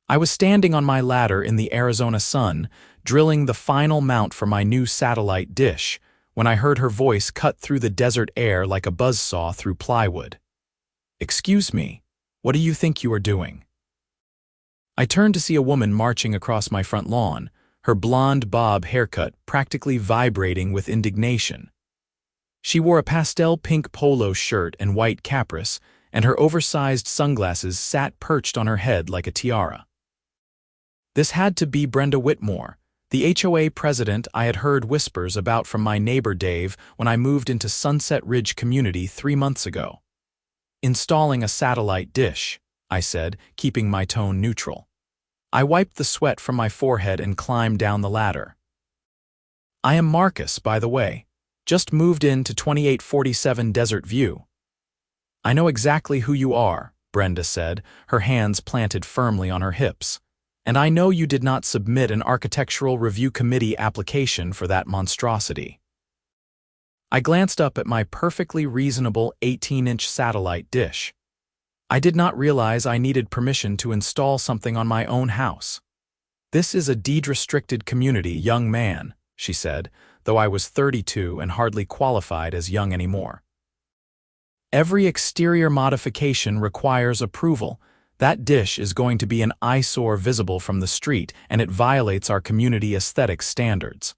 I was standing on my ladder in the Arizona sun, drilling the final mount for my new satellite dish, when I heard her voice cut through the desert air like a buzzsaw through plywood. "Excuse me, what do you think you are doing?" I turned to see a woman marching across my front lawn, her blonde bob haircut practically vibrating with indignation. She wore a pastel pink polo shirt and white caprice, and her oversized sunglasses sat perched on her head like a tiara. This had to be Brenda Whitmore, the HOA president I had heard whispers about from my neighbor Dave when I moved into Sunset Ridge community 3 months ago. "Installing a satellite dish," I said, keeping my tone neutral. I wiped the sweat from my forehead and climbed down the ladder. "I am Marcus, by the way. Just moved in to 2847 Desert View." "I know exactly who you are," Brenda said, her hands planted firmly on her hips. "And I know you did not submit an architectural review committee application for that monstrosity." I glanced up at my perfectly reasonable 18-inch satellite dish. I did not realize I needed permission to install something on my own house. "This is a deed-restricted community, young man," she said, though I was 32 and hardly qualified as young anymore. "Every exterior modification requires approval. That dish is going to be an eyesore visible from the street, and it violates our community aesthetic standards."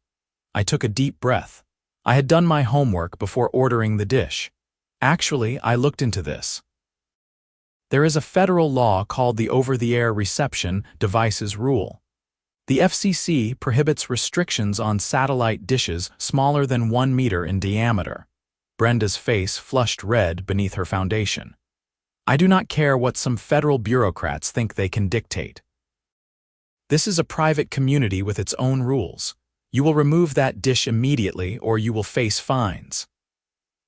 I took a deep breath. I had done my homework before ordering the dish. Actually, I looked into this. There is a federal law called the Over-the-Air Reception Devices Rule. The FCC prohibits restrictions on satellite dishes smaller than 1 meter in diameter. Brenda's face flushed red beneath her foundation. "I do not care what some federal bureaucrats think they can dictate. This is a private community with its own rules. You will remove that dish immediately or you will face fines."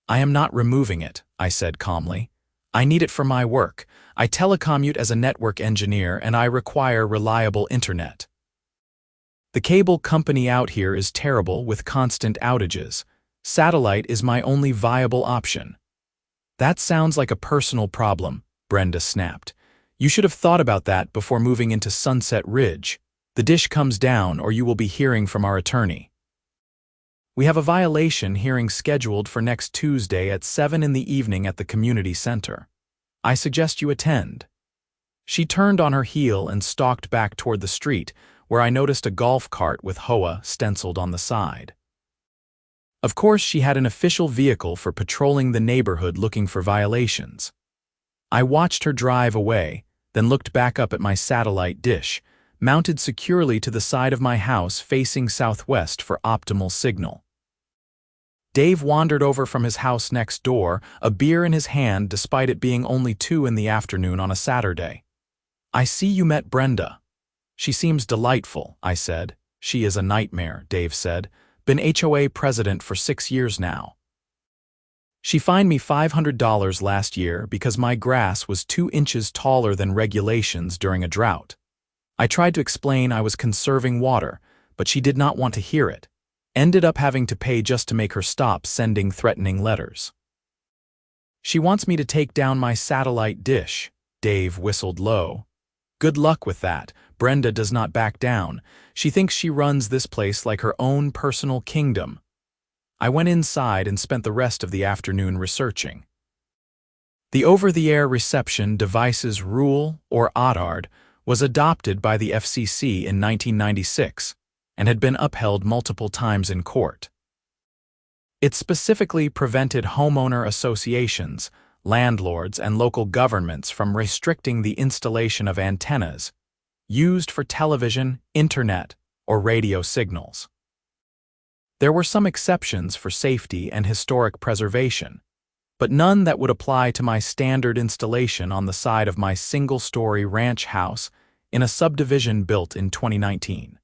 "I am not removing it," I said calmly. "I need it for my work. I telecommute as a network engineer and I require reliable internet. The cable company out here is terrible with constant outages. Satellite is my only viable option." "That sounds like a personal problem," Brenda snapped. "You should have thought about that before moving into Sunset Ridge. The dish comes down or you will be hearing from our attorney." "We have a violation hearing scheduled for next Tuesday at 7 in the evening at the community center. I suggest you attend." She turned on her heel and stalked back toward the street, where I noticed a golf cart with HOA stenciled on the side. Of course, she had an official vehicle for patrolling the neighborhood looking for violations. I watched her drive away, then looked back up at my satellite dish, mounted securely to the side of my house facing southwest for optimal signal. Dave wandered over from his house next door, a beer in his hand despite it being only 2 in the afternoon on a Saturday. "I see you met Brenda." "She seems delightful," I said. "She is a nightmare," Dave said. "Been HOA president for 6 years now. She fined me $500 last year because my grass was 2 inches taller than regulations during a drought. I tried to explain I was conserving water, but she did not want to hear it. Ended up having to pay just to make her stop sending threatening letters." "She wants me to take down my satellite dish," Dave whistled low. "Good luck with that. Brenda does not back down. She thinks she runs this place like her own personal kingdom." I went inside and spent the rest of the afternoon researching. The Over-the-Air Reception Devices Rule, or OTARD, was adopted by the FCC in 1996 and had been upheld multiple times in court. It specifically prevented homeowner associations, landlords, and local governments from restricting the installation of antennas used for television, internet, or radio signals. There were some exceptions for safety and historic preservation, but none that would apply to my standard installation on the side of my single-story ranch house in a subdivision built in 2019.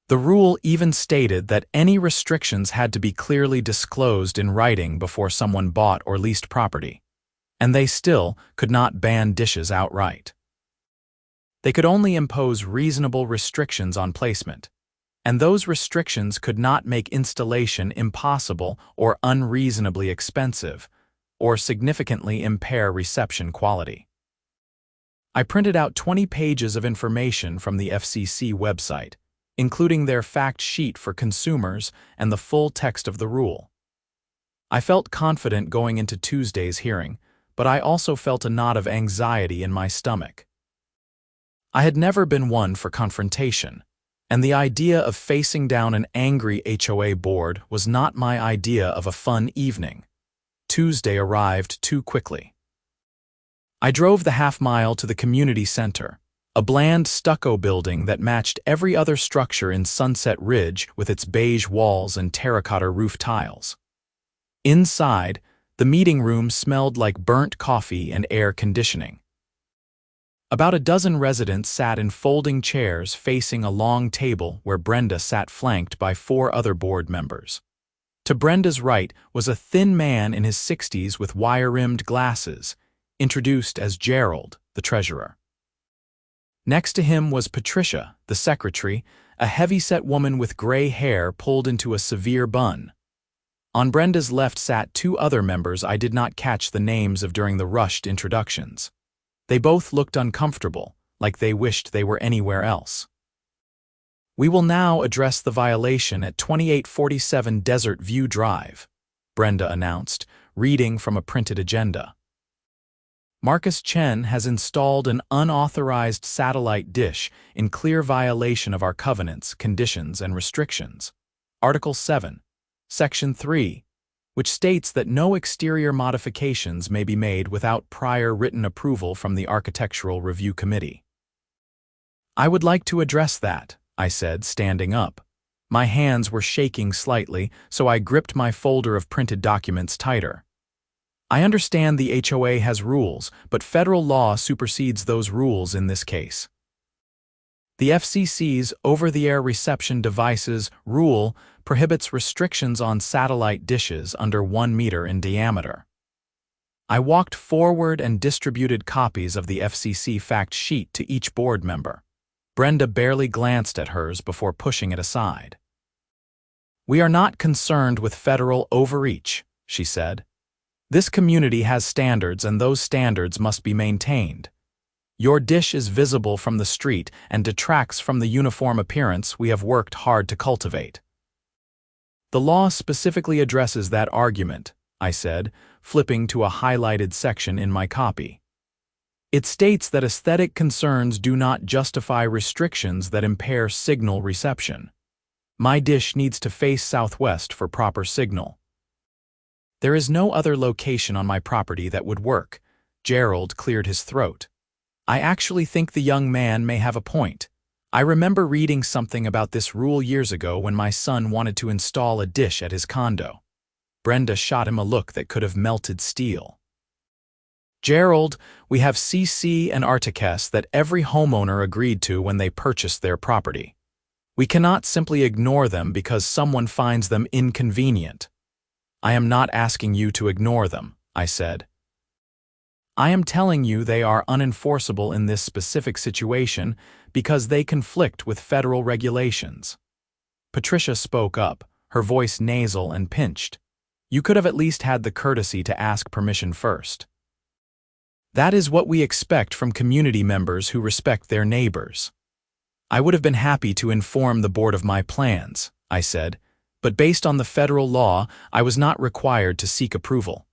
The rule even stated that any restrictions had to be clearly disclosed in writing before someone bought or leased property, and they still could not ban dishes outright. They could only impose reasonable restrictions on placement, and those restrictions could not make installation impossible or unreasonably expensive, or significantly impair reception quality. I printed out 20 pages of information from the FCC website, including their fact sheet for consumers and the full text of the rule. I felt confident going into Tuesday's hearing, but I also felt a knot of anxiety in my stomach. I had never been one for confrontation, and the idea of facing down an angry HOA board was not my idea of a fun evening. Tuesday arrived too quickly. I drove the half-mile to the community center, a bland stucco building that matched every other structure in Sunset Ridge with its beige walls and terracotta roof tiles. Inside, the meeting room smelled like burnt coffee and air conditioning. About a dozen residents sat in folding chairs facing a long table where Brenda sat flanked by 4 other board members. To Brenda's right was a thin man in his 60s with wire-rimmed glasses, introduced as Gerald, the treasurer. Next to him was Patricia, the secretary, a heavy-set woman with gray hair pulled into a severe bun. On Brenda's left sat 2 other members I did not catch the names of during the rushed introductions. They both looked uncomfortable, like they wished they were anywhere else. "We will now address the violation at 2847 Desert View Drive," Brenda announced, reading from a printed agenda. "Marcus Chen has installed an unauthorized satellite dish in clear violation of our covenants, conditions, and restrictions. Article 7, Section 3, which states that no exterior modifications may be made without prior written approval from the Architectural Review Committee." "I would like to address that," I said, standing up. My hands were shaking slightly, so I gripped my folder of printed documents tighter. "I understand the HOA has rules, but federal law supersedes those rules in this case. The FCC's over-the-air reception devices rule prohibits restrictions on satellite dishes under 1 meter in diameter." I walked forward and distributed copies of the FCC fact sheet to each board member. Brenda barely glanced at hers before pushing it aside. "We are not concerned with federal overreach," she said. "This community has standards, and those standards must be maintained. Your dish is visible from the street and detracts from the uniform appearance we have worked hard to cultivate." "The law specifically addresses that argument," I said, flipping to a highlighted section in my copy. "It states that aesthetic concerns do not justify restrictions that impair signal reception. My dish needs to face southwest for proper signal. There is no other location on my property that would work." Gerald cleared his throat. "I actually think the young man may have a point. I remember reading something about this rule years ago when my son wanted to install a dish at his condo." Brenda shot him a look that could have melted steel. "Gerald, we have CC and Articus that every homeowner agreed to when they purchased their property. We cannot simply ignore them because someone finds them inconvenient." "I am not asking you to ignore them," I said. "I am telling you they are unenforceable in this specific situation because they conflict with federal regulations." Patricia spoke up, her voice nasal and pinched. "You could have at least had the courtesy to ask permission first." "That is what we expect from community members who respect their neighbors." "I would have been happy to inform the board of my plans," I said, "but based on the federal law, I was not required to seek approval.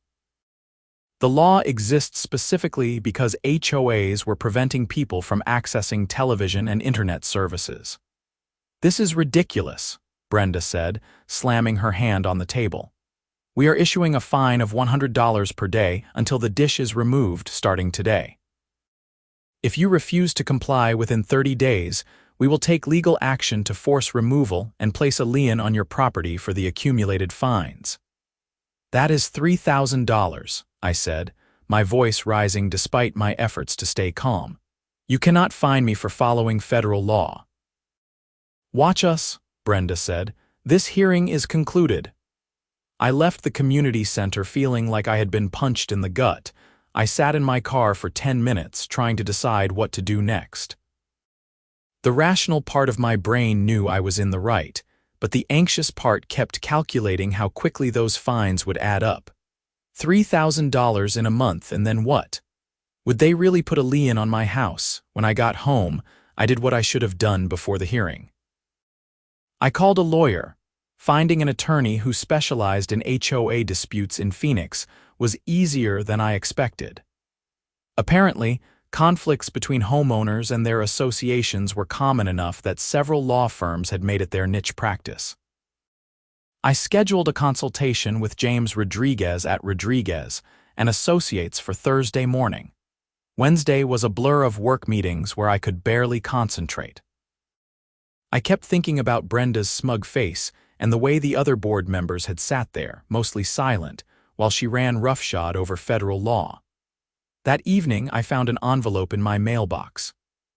The law exists specifically because HOAs were preventing people from accessing television and internet services." "This is ridiculous," Brenda said, slamming her hand on the table. "We are issuing a fine of $100 per day until the dish is removed starting today. If you refuse to comply within 30 days, we will take legal action to force removal and place a lien on your property for the accumulated fines." "That is $3,000, I said, my voice rising despite my efforts to stay calm. "You cannot fine me for following federal law." "Watch us," Brenda said. "This hearing is concluded." I left the community center feeling like I had been punched in the gut. I sat in my car for 10 minutes trying to decide what to do next. The rational part of my brain knew I was in the right, but the anxious part kept calculating how quickly those fines would add up. $3,000 in a month, and then what? Would they really put a lien on my house? When I got home, I did what I should have done before the hearing. I called a lawyer. Finding an attorney who specialized in HOA disputes in Phoenix was easier than I expected. Apparently, conflicts between homeowners and their associations were common enough that several law firms had made it their niche practice. I scheduled a consultation with James Rodriguez at Rodriguez and Associates for Thursday morning. Wednesday was a blur of work meetings where I could barely concentrate. I kept thinking about Brenda's smug face and the way the other board members had sat there, mostly silent, while she ran roughshod over federal law. That evening, I found an envelope in my mailbox.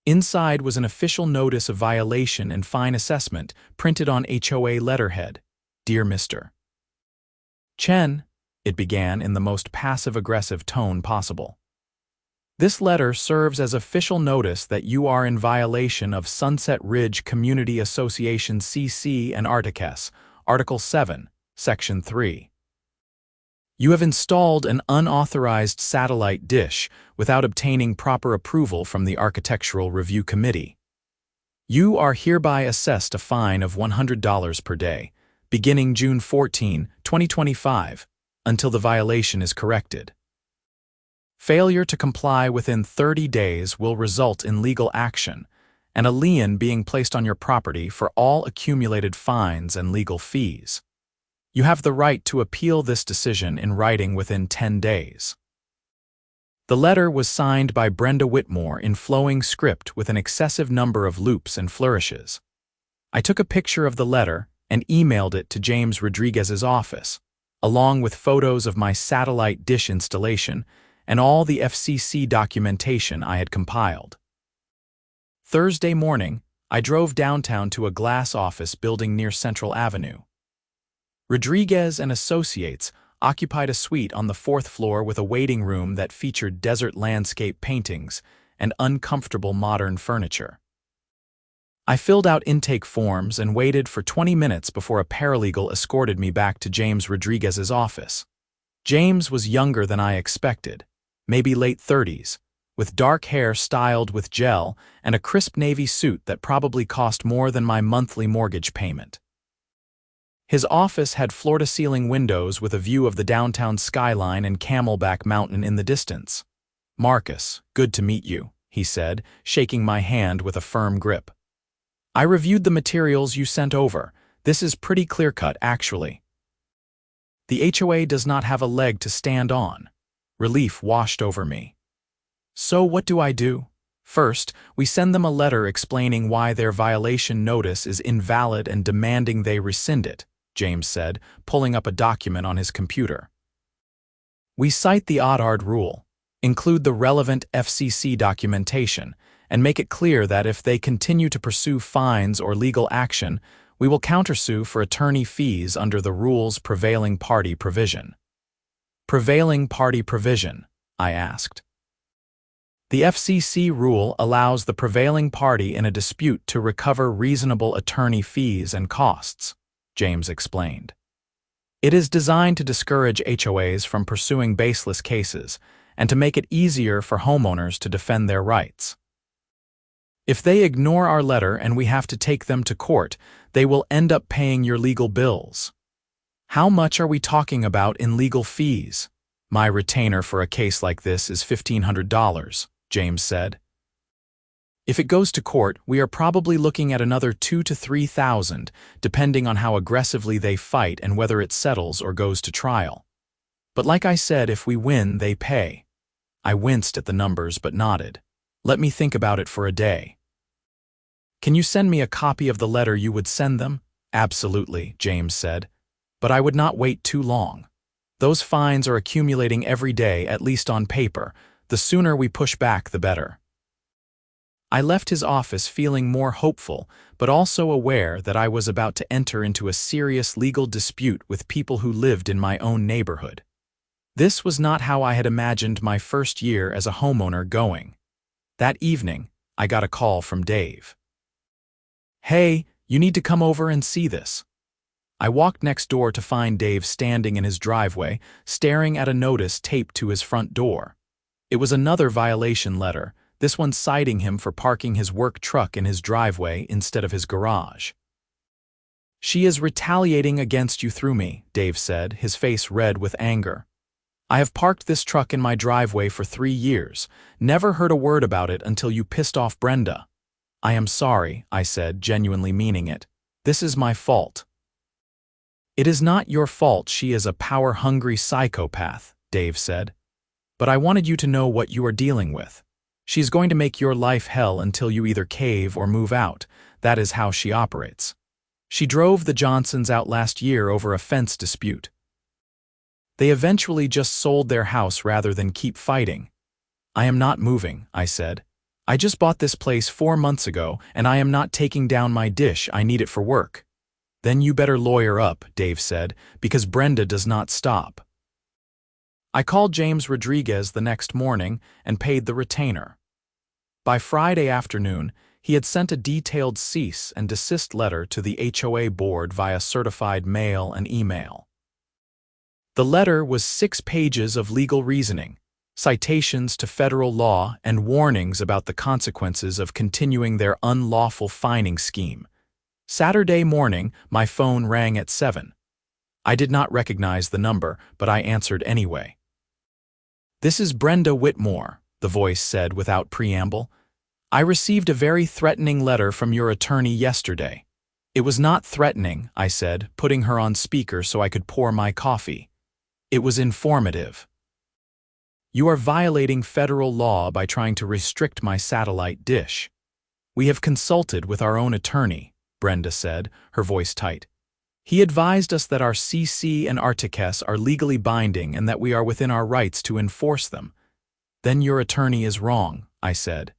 Inside was an official notice of violation and fine assessment printed on HOA letterhead. Dear Mr. Chen, it began in the most passive-aggressive tone possible. This letter serves as official notice that you are in violation of Sunset Ridge Community Association CC and Articus, Article 7, Section 3. You have installed an unauthorized satellite dish without obtaining proper approval from the Architectural Review Committee. You are hereby assessed a fine of $100 per day, beginning June 14, 2025, until the violation is corrected. Failure to comply within 30 days will result in legal action and a lien being placed on your property for all accumulated fines and legal fees. You have the right to appeal this decision in writing within 10 days. The letter was signed by Brenda Whitmore in flowing script with an excessive number of loops and flourishes. I took a picture of the letter and emailed it to James Rodriguez's office, along with photos of my satellite dish installation and all the FCC documentation I had compiled. Thursday morning, I drove downtown to a glass office building near Central Avenue. Rodriguez and Associates occupied a suite on the 4th floor with a waiting room that featured desert landscape paintings and uncomfortable modern furniture. I filled out intake forms and waited for 20 minutes before a paralegal escorted me back to James Rodriguez's office. James was younger than I expected, maybe late 30s, with dark hair styled with gel and a crisp navy suit that probably cost more than my monthly mortgage payment. His office had floor-to-ceiling windows with a view of the downtown skyline and Camelback Mountain in the distance. "Marcus, good to meet you," he said, shaking my hand with a firm grip. "I reviewed the materials you sent over. This is pretty clear-cut, actually." The HOA does not have a leg to stand on. Relief washed over me. So what do I do? First, we send them a letter explaining why their violation notice is invalid and demanding they rescind it, James said, pulling up a document on his computer. We cite the Odd rule, include the relevant FCC documentation, and make it clear that if they continue to pursue fines or legal action, we will countersue for attorney fees under the rule's prevailing party provision. Prevailing party provision, I asked. The FCC rule allows the prevailing party in a dispute to recover reasonable attorney fees and costs, James explained. It is designed to discourage HOAs from pursuing baseless cases and to make it easier for homeowners to defend their rights. If they ignore our letter and we have to take them to court, they will end up paying your legal bills. How much are we talking about in legal fees? My retainer for a case like this is $1,500, James said. If it goes to court, we are probably looking at another $2,000 to $3,000, depending on how aggressively they fight and whether it settles or goes to trial. But like I said, if we win, they pay. I winced at the numbers but nodded. Let me think about it for a day. Can you send me a copy of the letter you would send them? Absolutely, James said. But I would not wait too long. Those fines are accumulating every day, at least on paper. The sooner we push back, the better. I left his office feeling more hopeful, but also aware that I was about to enter into a serious legal dispute with people who lived in my own neighborhood. This was not how I had imagined my first year as a homeowner going. That evening, I got a call from Dave. "Hey, you need to come over and see this." I walked next door to find Dave standing in his driveway, staring at a notice taped to his front door. It was another violation letter, this one citing him for parking his work truck in his driveway instead of his garage. "She is retaliating against you through me," Dave said, his face red with anger. "I have parked this truck in my driveway for 3 years, never heard a word about it until you pissed off Brenda." "I am sorry," I said, genuinely meaning it. "This is my fault." "It is not your fault she is a power-hungry psychopath," Dave said. "But I wanted you to know what you are dealing with. She's going to make your life hell until you either cave or move out. That is how she operates. She drove the Johnsons out last year over a fence dispute. They eventually just sold their house rather than keep fighting." "I am not moving," I said. "I just bought this place 4 months ago, and I am not taking down my dish. I need it for work." "Then you better lawyer up," Dave said, "because Brenda does not stop." I called James Rodriguez the next morning and paid the retainer. By Friday afternoon, he had sent a detailed cease and desist letter to the HOA board via certified mail and email. The letter was 6 pages of legal reasoning, citations to federal law, and warnings about the consequences of continuing their unlawful fining scheme. Saturday morning, my phone rang at 7. I did not recognize the number, but I answered anyway. "This is Brenda Whitmore," the voice said without preamble. "I received a very threatening letter from your attorney yesterday." "It was not threatening," I said, putting her on speaker so I could pour my coffee. "It was informative. You are violating federal law by trying to restrict my satellite dish." "We have consulted with our own attorney," Brenda said, her voice tight. "He advised us that our CC and Artiques are legally binding and that we are within our rights to enforce them." "Then your attorney is wrong," I said.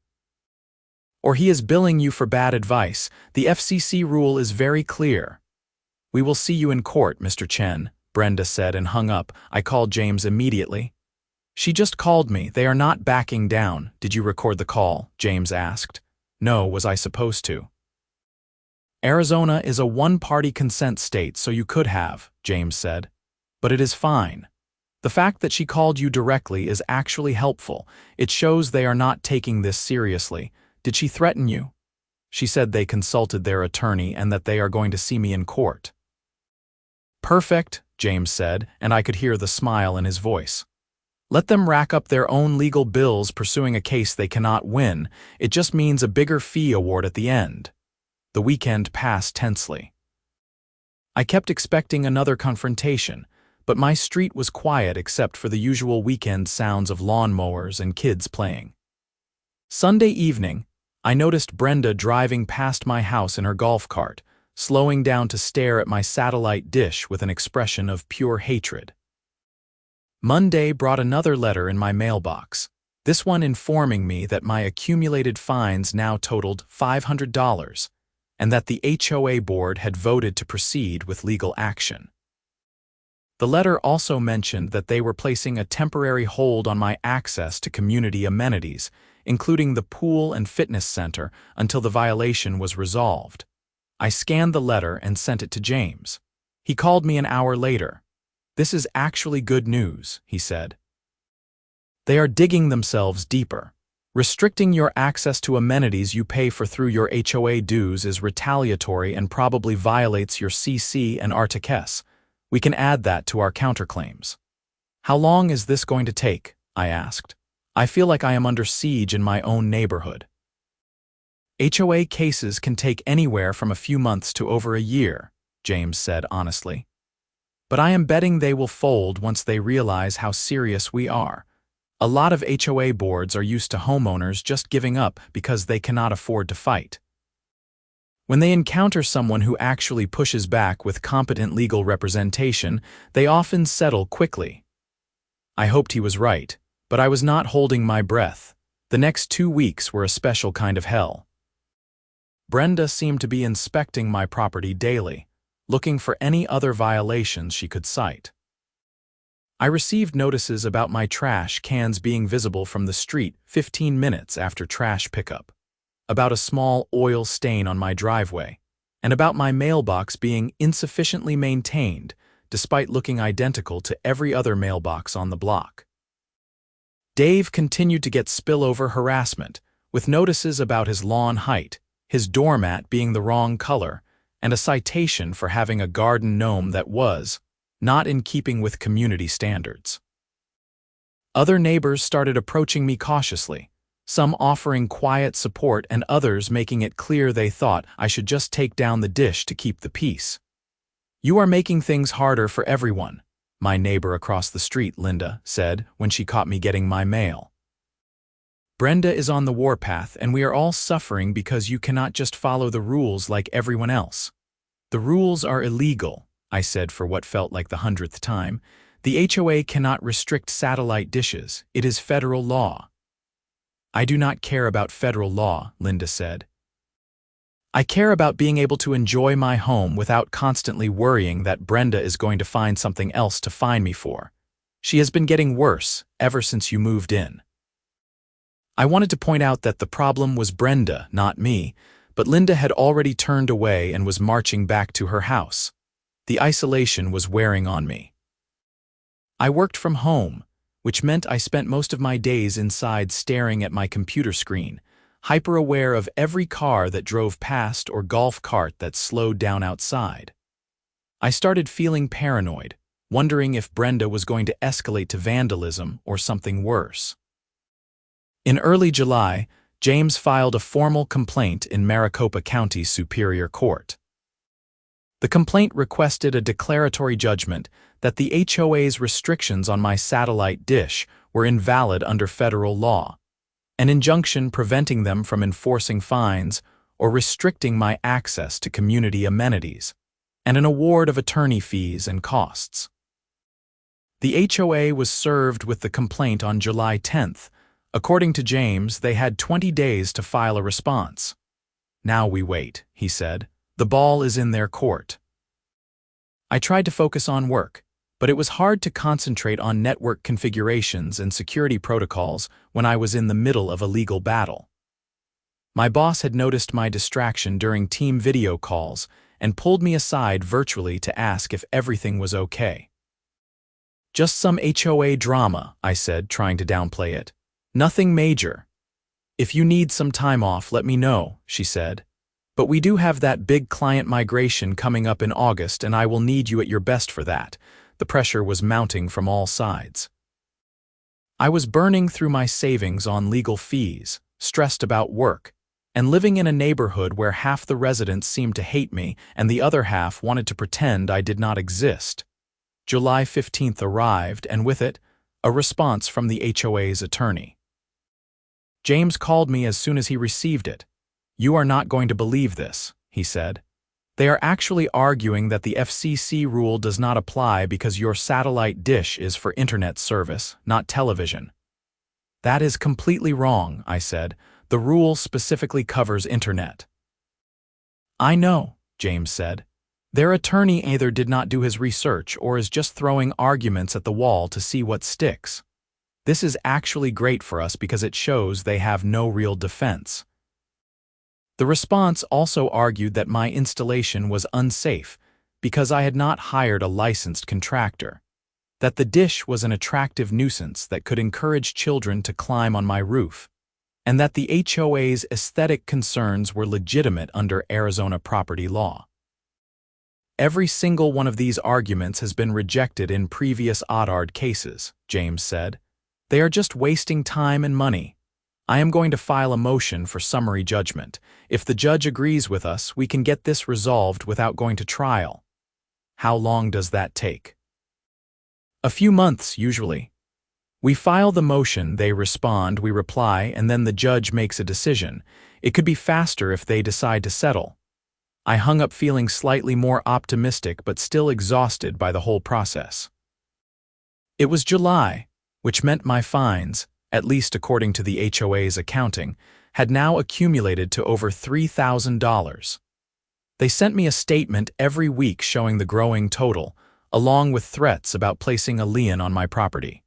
"Or he is billing you for bad advice. The FCC rule is very clear." "We will see you in court, Mr. Chen," Brenda said and hung up. I called James immediately. "She just called me. They are not backing down." "Did you record the call?" James asked. "No, was I supposed to?" "Arizona is a one-party consent state, so you could have," James said. "But it is fine. The fact that she called you directly is actually helpful. It shows they are not taking this seriously. Did she threaten you?" "She said they consulted their attorney and that they are going to see me in court." "Perfect," James said, and I could hear the smile in his voice. "Let them rack up their own legal bills pursuing a case they cannot win. It just means a bigger fee award at the end." The weekend passed tensely. I kept expecting another confrontation, but my street was quiet except for the usual weekend sounds of lawnmowers and kids playing. Sunday evening, I noticed Brenda driving past my house in her golf cart, slowing down to stare at my satellite dish with an expression of pure hatred. Monday brought another letter in my mailbox, this one informing me that my accumulated fines now totaled $500, and that the HOA board had voted to proceed with legal action. The letter also mentioned that they were placing a temporary hold on my access to community amenities, including the pool and fitness center, until the violation was resolved. I scanned the letter and sent it to James. He called me an hour later. "This is actually good news," he said. "They are digging themselves deeper. Restricting your access to amenities you pay for through your HOA dues is retaliatory and probably violates your CC and Artiques. We can add that to our counterclaims." "How long is this going to take?" I asked. "I feel like I am under siege in my own neighborhood." "HOA cases can take anywhere from a few months to over a year," James said honestly. "But I am betting they will fold once they realize how serious we are. A lot of HOA boards are used to homeowners just giving up because they cannot afford to fight. When they encounter someone who actually pushes back with competent legal representation, they often settle quickly." I hoped he was right, but I was not holding my breath. The next 2 weeks were a special kind of hell. Brenda seemed to be inspecting my property daily, looking for any other violations she could cite. I received notices about my trash cans being visible from the street 15 minutes after trash pickup, about a small oil stain on my driveway, and about my mailbox being insufficiently maintained despite looking identical to every other mailbox on the block. Dave continued to get spillover harassment, with notices about his lawn height, his doormat being the wrong color, and a citation for having a garden gnome that was not in keeping with community standards. Other neighbors started approaching me cautiously, some offering quiet support and others making it clear they thought I should just take down the dish to keep the peace. "You are making things harder for everyone," my neighbor across the street, Linda, said when she caught me getting my mail. "Brenda is on the warpath and we are all suffering because you cannot just follow the rules like everyone else." "The rules are illegal," I said for what felt like the 100th time. "The HOA cannot restrict satellite dishes. It is federal law." "I do not care about federal law," Linda said. "I care about being able to enjoy my home without constantly worrying that Brenda is going to find something else to fine me for. She has been getting worse ever since you moved in." I wanted to point out that the problem was Brenda, not me, but Linda had already turned away and was marching back to her house. The isolation was wearing on me. I worked from home, which meant I spent most of my days inside staring at my computer screen, hyper-aware of every car that drove past or golf cart that slowed down outside. I started feeling paranoid, wondering if Brenda was going to escalate to vandalism or something worse. In early July, James filed a formal complaint in Maricopa County Superior Court. The complaint requested a declaratory judgment that the HOA's restrictions on my satellite dish were invalid under federal law, an injunction preventing them from enforcing fines or restricting my access to community amenities, and an award of attorney fees and costs. The HOA was served with the complaint on July 10th. According to James, they had 20 days to file a response. "Now we wait," he said. "The ball is in their court." I tried to focus on work, but it was hard to concentrate on network configurations and security protocols when I was in the middle of a legal battle. My boss had noticed my distraction during team video calls and pulled me aside virtually to ask if everything was okay. "Just some HOA drama," I said, trying to downplay it. "Nothing major. If you need some time off, let me know," she said. "But we do have that big client migration coming up in August and I will need you at your best for that." The pressure was mounting from all sides. I was burning through my savings on legal fees, stressed about work, and living in a neighborhood where half the residents seemed to hate me and the other half wanted to pretend I did not exist. July 15th arrived, and with it, a response from the HOA's attorney. James called me as soon as he received it. "You are not going to believe this," he said. "They are actually arguing that the FCC rule does not apply because your satellite dish is for internet service, not television." "That is completely wrong," I said. "The rule specifically covers internet." "I know," James said. "Their attorney either did not do his research or is just throwing arguments at the wall to see what sticks. This is actually great for us because it shows they have no real defense." The response also argued that my installation was unsafe because I had not hired a licensed contractor, that the dish was an attractive nuisance that could encourage children to climb on my roof, and that the HOA's aesthetic concerns were legitimate under Arizona property law. "Every single one of these arguments has been rejected in previous ODARD cases," James said. "They are just wasting time and money. I am going to file a motion for summary judgment. If the judge agrees with us, we can get this resolved without going to trial." "How long does that take?" "A few months, usually. We file the motion, they respond, we reply, and then the judge makes a decision. It could be faster if they decide to settle." I hung up feeling slightly more optimistic but still exhausted by the whole process. It was July, which meant my fines, at least according to the HOA's accounting, had now accumulated to over $3,000. They sent me a statement every week showing the growing total, along with threats about placing a lien on my property.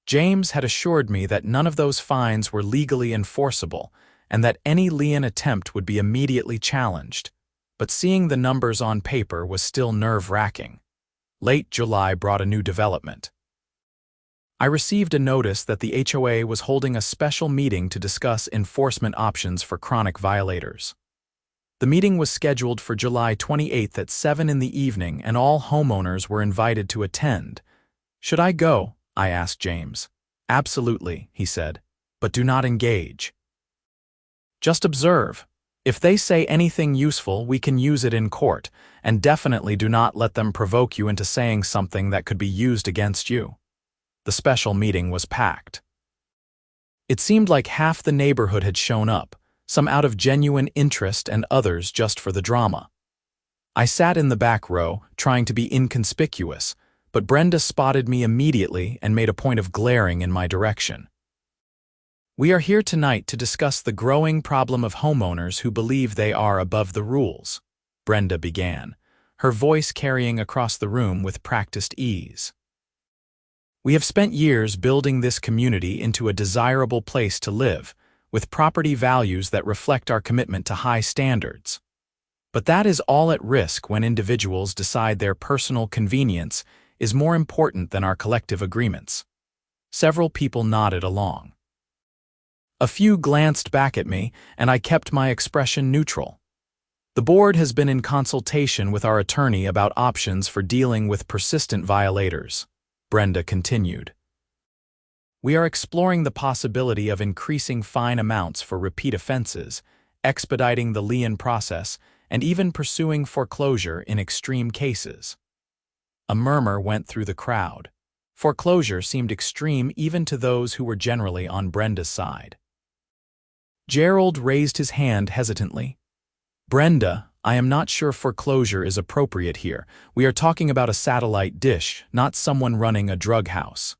James had assured me that none of those fines were legally enforceable and that any lien attempt would be immediately challenged, but seeing the numbers on paper was still nerve-wracking. Late July brought a new development. I received a notice that the HOA was holding a special meeting to discuss enforcement options for chronic violators. The meeting was scheduled for July 28th at 7 in the evening, and all homeowners were invited to attend. "Should I go?" I asked James. "Absolutely," he said, "but do not engage. Just observe. If they say anything useful, we can use it in court, and definitely do not let them provoke you into saying something that could be used against you." The special meeting was packed. It seemed like half the neighborhood had shown up, some out of genuine interest and others just for the drama. I sat in the back row, trying to be inconspicuous, but Brenda spotted me immediately and made a point of glaring in my direction. "We are here tonight to discuss the growing problem of homeowners who believe they are above the rules," Brenda began, her voice carrying across the room with practiced ease. "We have spent years building this community into a desirable place to live, with property values that reflect our commitment to high standards. But that is all at risk when individuals decide their personal convenience is more important than our collective agreements." Several people nodded along. A few glanced back at me, and I kept my expression neutral. "The board has been in consultation with our attorney about options for dealing with persistent violators," Brenda continued. "We are exploring the possibility of increasing fine amounts for repeat offenses, expediting the lien process, and even pursuing foreclosure in extreme cases." A murmur went through the crowd. Foreclosure seemed extreme even to those who were generally on Brenda's side. Gerald raised his hand hesitantly. "Brenda, I am not sure foreclosure is appropriate here. We are talking about a satellite dish, not someone running a drug house.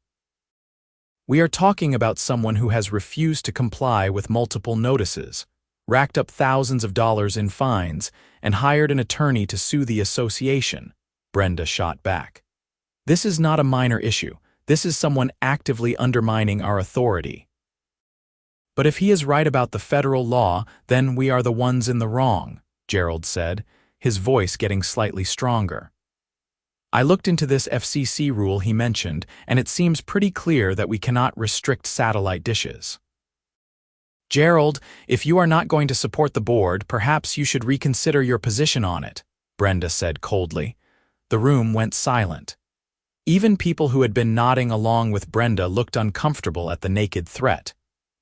We are talking about someone who has refused to comply with multiple notices, racked up thousands of dollars in fines, and hired an attorney to sue the association," Brenda shot back. "This is not a minor issue. This is someone actively undermining our authority." "But if he is right about the federal law, then we are the ones in the wrong," Gerald said, his voice getting slightly stronger. "I looked into this FCC rule he mentioned, and it seems pretty clear that we cannot restrict satellite dishes." "Gerald, if you are not going to support the board, perhaps you should reconsider your position on it," Brenda said coldly. The room went silent. Even people who had been nodding along with Brenda looked uncomfortable at the naked threat.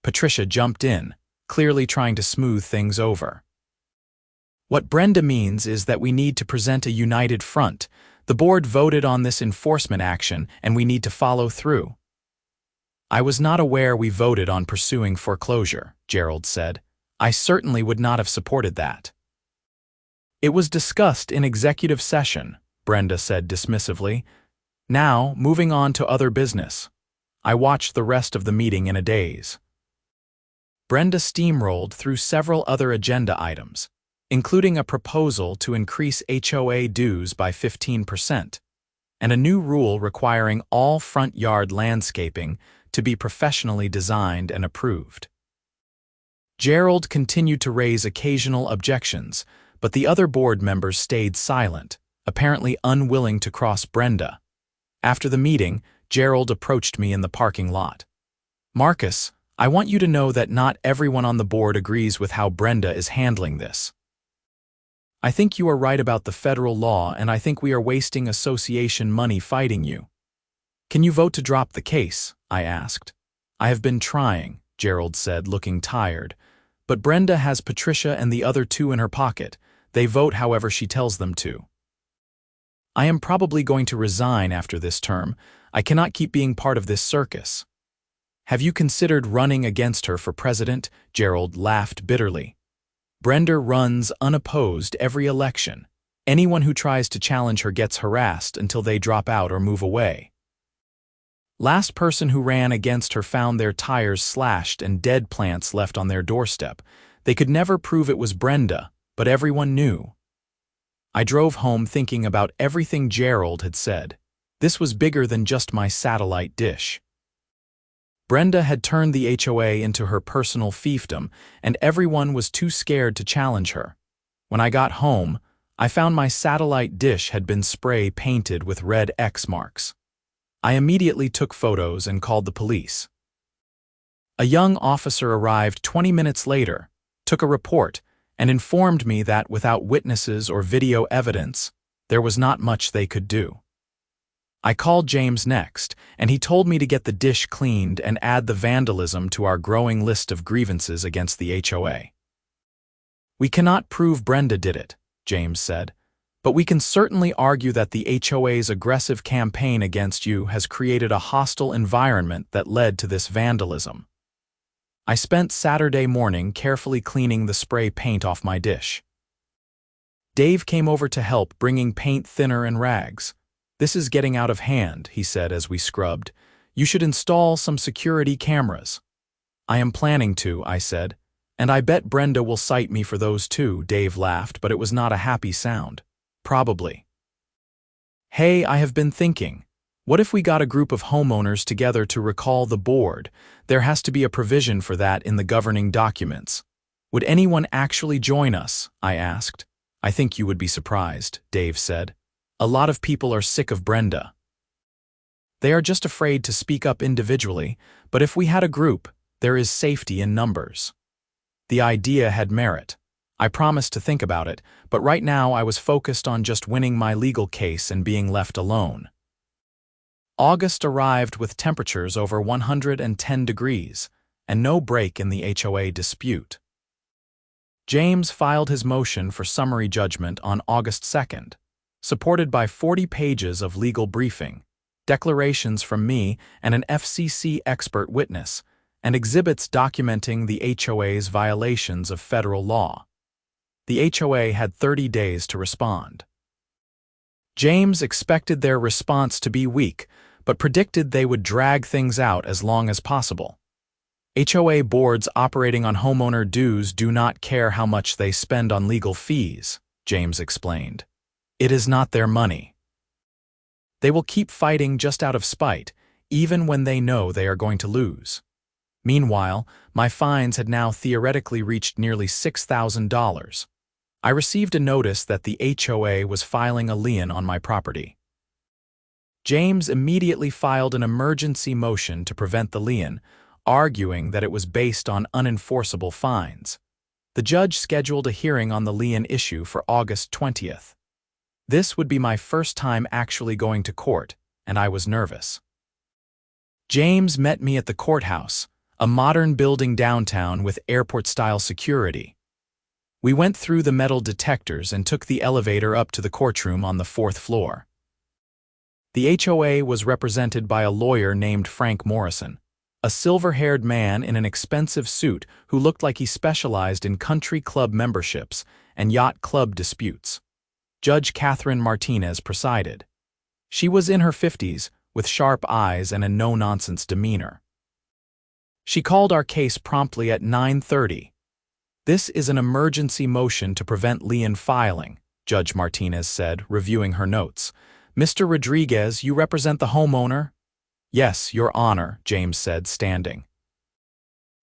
Patricia jumped in, clearly trying to smooth things over. "What Brenda means is that we need to present a united front. The board voted on this enforcement action, and we need to follow through." "I was not aware we voted on pursuing foreclosure," Gerald said. "I certainly would not have supported that." "It was discussed in executive session," Brenda said dismissively. "Now, moving on to other business." I watched the rest of the meeting in a daze. Brenda steamrolled through several other agenda items, including a proposal to increase HOA dues by 15%, and a new rule requiring all front yard landscaping to be professionally designed and approved. Gerald continued to raise occasional objections, but the other board members stayed silent, apparently unwilling to cross Brenda. After the meeting, Gerald approached me in the parking lot. "Marcus, I want you to know that not everyone on the board agrees with how Brenda is handling this. I think you are right about the federal law, and I think we are wasting association money fighting you." "Can you vote to drop the case?" I asked. "I have been trying," Gerald said, looking tired. "But Brenda has Patricia and the other two in her pocket. They vote however she tells them to. I am probably going to resign after this term. I cannot keep being part of this circus." "Have you considered running against her for president?" Gerald laughed bitterly. "Brenda runs unopposed every election. Anyone who tries to challenge her gets harassed until they drop out or move away. Last person who ran against her found their tires slashed and dead plants left on their doorstep. They could never prove it was Brenda, but everyone knew." I drove home thinking about everything Gerald had said. This was bigger than just my satellite dish. Brenda had turned the HOA into her personal fiefdom, and everyone was too scared to challenge her. When I got home, I found my satellite dish had been spray painted with red X marks. I immediately took photos and called the police. A young officer arrived 20 minutes later, took a report, and informed me that without witnesses or video evidence, there was not much they could do. I called James next, and he told me to get the dish cleaned and add the vandalism to our growing list of grievances against the HOA. We cannot prove Brenda did it, James said, but we can certainly argue that the HOA's aggressive campaign against you has created a hostile environment that led to this vandalism. I spent Saturday morning carefully cleaning the spray paint off my dish. Dave came over to help, bringing paint thinner and rags. "This is getting out of hand," he said as we scrubbed. "You should install some security cameras." "I am planning to," I said. "And I bet Brenda will cite me for those too," Dave laughed, but it was not a happy sound. "Probably." "Hey, I have been thinking. What if we got a group of homeowners together to recall the board? There has to be a provision for that in the governing documents. Would anyone actually join us?" I asked. "I think you would be surprised," Dave said. "A lot of people are sick of Brenda. They are just afraid to speak up individually, but if we had a group, there is safety in numbers." The idea had merit. I promised to think about it, but right now I was focused on just winning my legal case and being left alone. August arrived with temperatures over 110 degrees, and no break in the HOA dispute. James filed his motion for summary judgment on August 2nd, supported by 40 pages of legal briefing, declarations from me and an FCC expert witness, and exhibits documenting the HOA's violations of federal law. The HOA had 30 days to respond. James expected their response to be weak, but predicted they would drag things out as long as possible. HOA boards operating on homeowner dues do not care how much they spend on legal fees, James explained. It is not their money. They will keep fighting just out of spite, even when they know they are going to lose. Meanwhile, my fines had now theoretically reached nearly $6,000. I received a notice that the HOA was filing a lien on my property. James immediately filed an emergency motion to prevent the lien, arguing that it was based on unenforceable fines. The judge scheduled a hearing on the lien issue for August 20th. This would be my first time actually going to court, and I was nervous. James met me at the courthouse, a modern building downtown with airport-style security. We went through the metal detectors and took the elevator up to the courtroom on the 4th floor. The HOA was represented by a lawyer named Frank Morrison, a silver-haired man in an expensive suit who looked like he specialized in country club memberships and yacht club disputes. Judge Catherine Martinez presided. She was in her 50s, with sharp eyes and a no-nonsense demeanor. She called our case promptly at 9:30. "This is an emergency motion to prevent lien filing," Judge Martinez said, reviewing her notes. "Mr. Rodriguez, you represent the homeowner?" "Yes, Your Honor," James said, standing.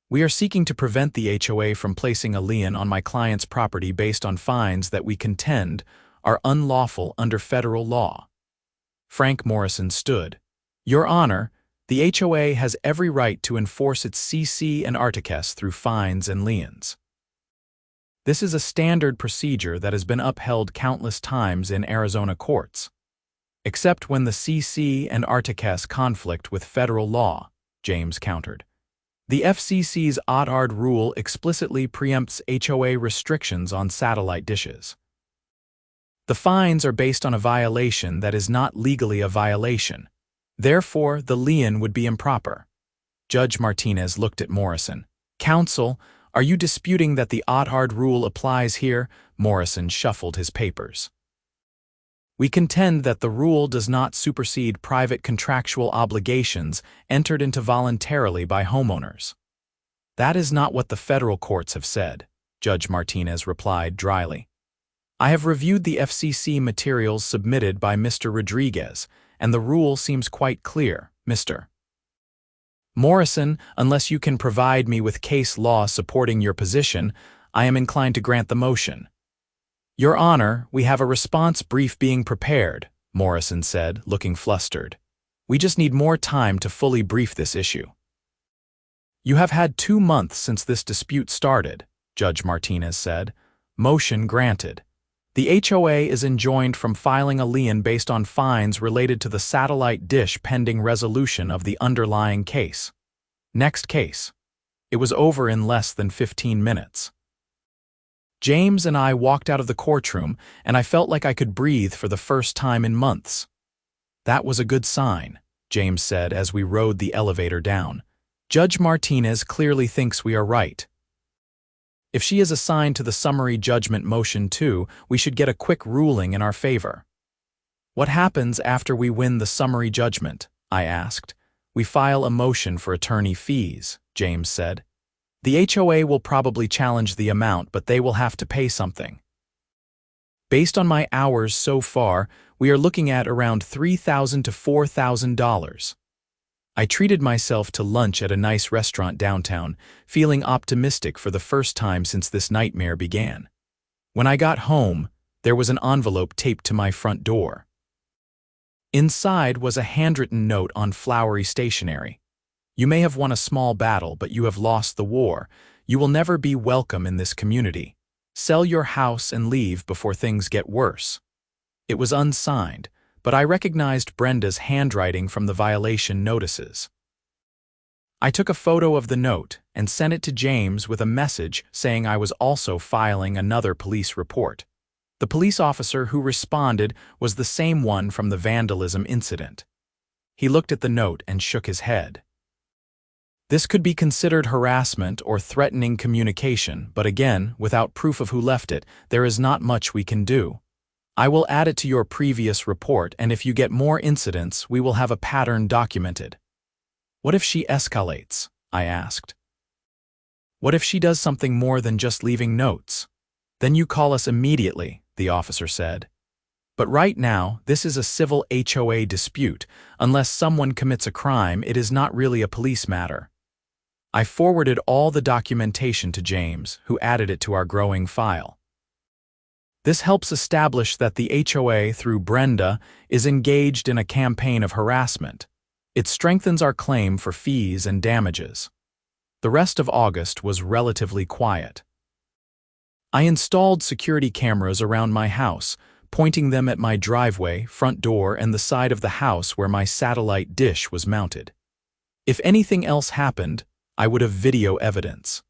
"We are seeking to prevent the HOA from placing a lien on my client's property based on fines that we contend are unlawful under federal law." Frank Morrison stood. "Your Honor, the HOA has every right to enforce its CC and Articus through fines and liens. This is a standard procedure that has been upheld countless times in Arizona courts. Except when the CC and Articus conflict with federal law," James countered. "The FCC's Overruled rule explicitly preempts HOA restrictions on satellite dishes. The fines are based on a violation that is not legally a violation. Therefore, the lien would be improper." Judge Martinez looked at Morrison. "Counsel, are you disputing that the Overruled rule applies here?" Morrison shuffled his papers. "We contend that the rule does not supersede private contractual obligations entered into voluntarily by homeowners." "That is not what the federal courts have said," Judge Martinez replied dryly. "I have reviewed the FCC materials submitted by Mr. Rodriguez, and the rule seems quite clear, Mr. Morrison. Unless you can provide me with case law supporting your position, I am inclined to grant the motion." "Your Honor, we have a response brief being prepared," Morrison said, looking flustered. We just need more time to fully brief this issue. You have had 2 months since this dispute started, Judge Martinez said. Motion granted. The HOA is enjoined from filing a lien based on fines related to the satellite dish pending resolution of the underlying case. Next case. It was over in less than 15 minutes. James and I walked out of the courtroom, and I felt like I could breathe for the first time in months. That was a good sign, James said as we rode the elevator down. Judge Martinez clearly thinks we are right. If she is assigned to the summary judgment motion too, we should get a quick ruling in our favor. What happens after we win the summary judgment? I asked. We file a motion for attorney fees, James said. The HOA will probably challenge the amount, but they will have to pay something. Based on my hours so far, we are looking at around $3,000 to $4,000. I treated myself to lunch at a nice restaurant downtown, feeling optimistic for the first time since this nightmare began. When I got home, there was an envelope taped to my front door. Inside was a handwritten note on flowery stationery. You may have won a small battle, but you have lost the war. You will never be welcome in this community. Sell your house and leave before things get worse. It was unsigned, but I recognized Brenda's handwriting from the violation notices. I took a photo of the note and sent it to James with a message saying I was also filing another police report. The police officer who responded was the same one from the vandalism incident. He looked at the note and shook his head. This could be considered harassment or threatening communication, but again, without proof of who left it, there is not much we can do. I will add it to your previous report, and if you get more incidents, we will have a pattern documented. What if she escalates? I asked. What if she does something more than just leaving notes? Then you call us immediately, the officer said. But right now, this is a civil HOA dispute. Unless someone commits a crime, it is not really a police matter. I forwarded all the documentation to James, who added it to our growing file. This helps establish that the HOA, through Brenda, is engaged in a campaign of harassment. It strengthens our claim for fees and damages. The rest of August was relatively quiet. I installed security cameras around my house, pointing them at my driveway, front door, and the side of the house where my satellite dish was mounted. If anything else happened, I would have video evidence.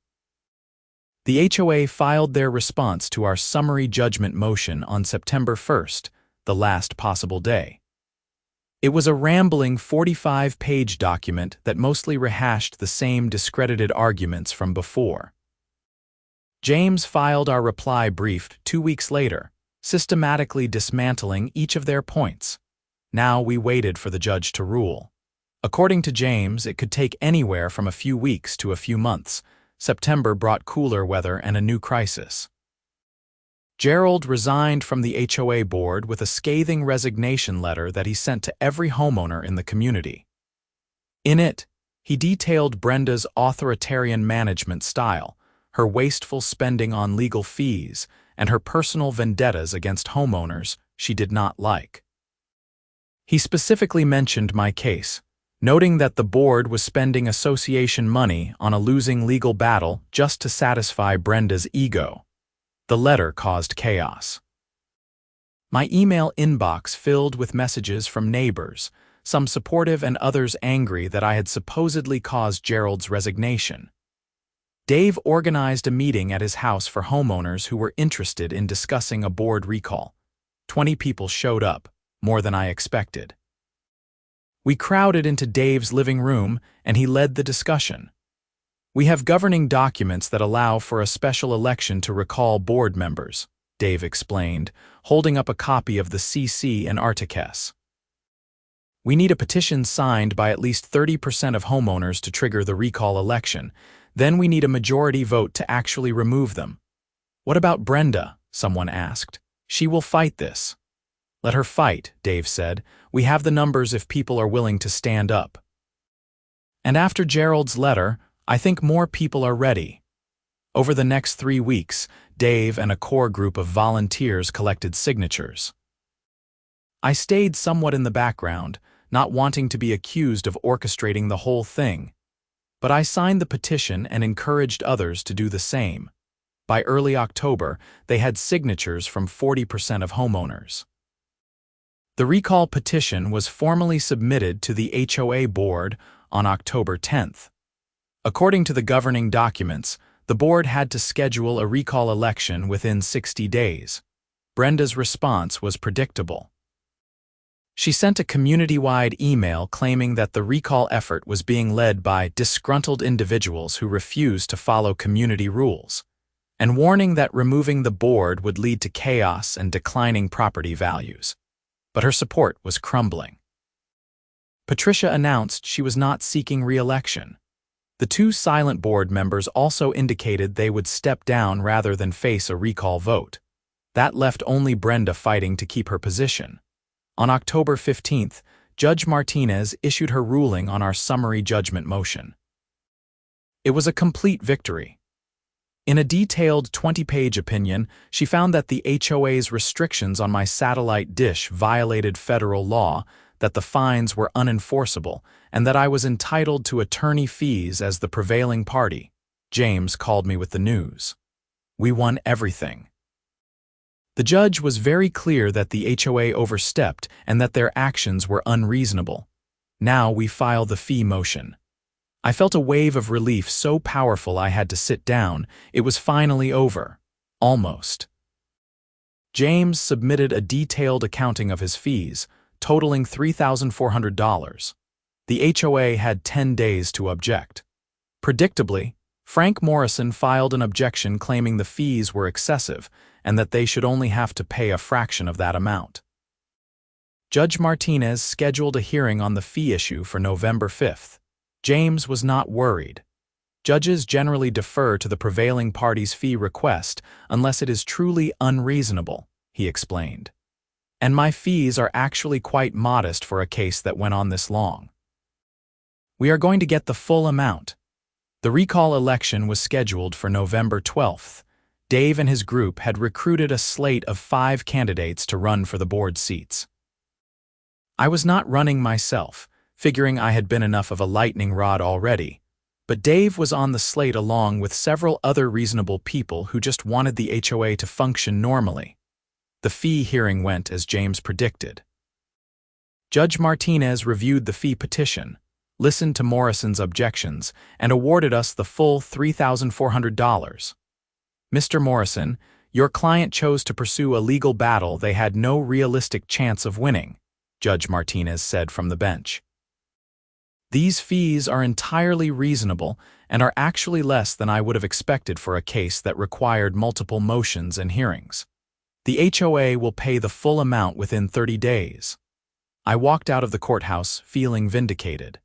The HOA filed their response to our summary judgment motion on September 1st, the last possible day. It was a rambling 45-page document that mostly rehashed the same discredited arguments from before. James filed our reply brief 2 weeks later, systematically dismantling each of their points. Now we waited for the judge to rule. According to James, it could take anywhere from a few weeks to a few months. September brought cooler weather and a new crisis. Gerald resigned from the HOA board with a scathing resignation letter that he sent to every homeowner in the community. In it, he detailed Brenda's authoritarian management style, her wasteful spending on legal fees, and her personal vendettas against homeowners she did not like. He specifically mentioned my case, noting that the board was spending association money on a losing legal battle just to satisfy Brenda's ego. The letter caused chaos. My email inbox filled with messages from neighbors, some supportive and others angry that I had supposedly caused Gerald's resignation. Dave organized a meeting at his house for homeowners who were interested in discussing a board recall. 20 people showed up, more than I expected. We crowded into Dave's living room, and he led the discussion. We have governing documents that allow for a special election to recall board members, Dave explained, holding up a copy of the CC and Articus. We need a petition signed by at least 30% of homeowners to trigger the recall election. Then we need a majority vote to actually remove them. What about Brenda? Someone asked. She will fight this. Let her fight, Dave said. We have the numbers if people are willing to stand up. And after Gerald's letter, I think more people are ready. Over the next 3 weeks, Dave and a core group of volunteers collected signatures. I stayed somewhat in the background, not wanting to be accused of orchestrating the whole thing. But I signed the petition and encouraged others to do the same. By early October, they had signatures from 40% of homeowners. The recall petition was formally submitted to the HOA board on October 10th. According to the governing documents, the board had to schedule a recall election within 60 days. Brenda's response was predictable. She sent a community-wide email claiming that the recall effort was being led by disgruntled individuals who refused to follow community rules, and warning that removing the board would lead to chaos and declining property values. But her support was crumbling. Patricia announced she was not seeking re-election. The two silent board members also indicated they would step down rather than face a recall vote. That left only Brenda fighting to keep her position. On October 15th, Judge Martinez issued her ruling on our summary judgment motion. It was a complete victory. In a detailed 20-page opinion, she found that the HOA's restrictions on my satellite dish violated federal law, that the fines were unenforceable, and that I was entitled to attorney fees as the prevailing party. James called me with the news. We won everything. The judge was very clear that the HOA overstepped and that their actions were unreasonable. Now we file the fee motion. I felt a wave of relief so powerful I had to sit down. It was finally over. Almost. James submitted a detailed accounting of his fees, totaling $3,400. The HOA had 10 days to object. Predictably, Frank Morrison filed an objection claiming the fees were excessive and that they should only have to pay a fraction of that amount. Judge Martinez scheduled a hearing on the fee issue for November 5th. James was not worried. Judges generally defer to the prevailing party's fee request unless it is truly unreasonable, he explained. And my fees are actually quite modest for a case that went on this long. We are going to get the full amount. The recall election was scheduled for November 12th. Dave and his group had recruited a slate of 5 candidates to run for the board seats. I was not running myself, figuring I had been enough of a lightning rod already, but Dave was on the slate along with several other reasonable people who just wanted the HOA to function normally. The fee hearing went as James predicted. Judge Martinez reviewed the fee petition, listened to Morrison's objections, and awarded us the full $3,400. Mr. Morrison, your client chose to pursue a legal battle they had no realistic chance of winning, Judge Martinez said from the bench. These fees are entirely reasonable and are actually less than I would have expected for a case that required multiple motions and hearings. The HOA will pay the full amount within 30 days. I walked out of the courthouse feeling vindicated.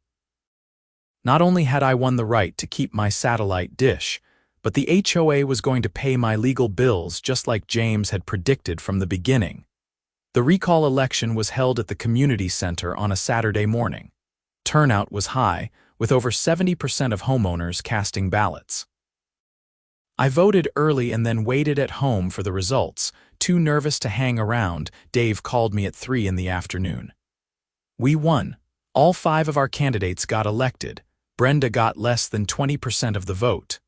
Not only had I won the right to keep my satellite dish, but the HOA was going to pay my legal bills just like James had predicted from the beginning. The recall election was held at the community center on a Saturday morning. Turnout was high, with over 70% of homeowners casting ballots. I voted early and then waited at home for the results. Too nervous to hang around, Dave called me at 3 in the afternoon. We won. All 5 of our candidates got elected. Brenda got less than 20% of the vote.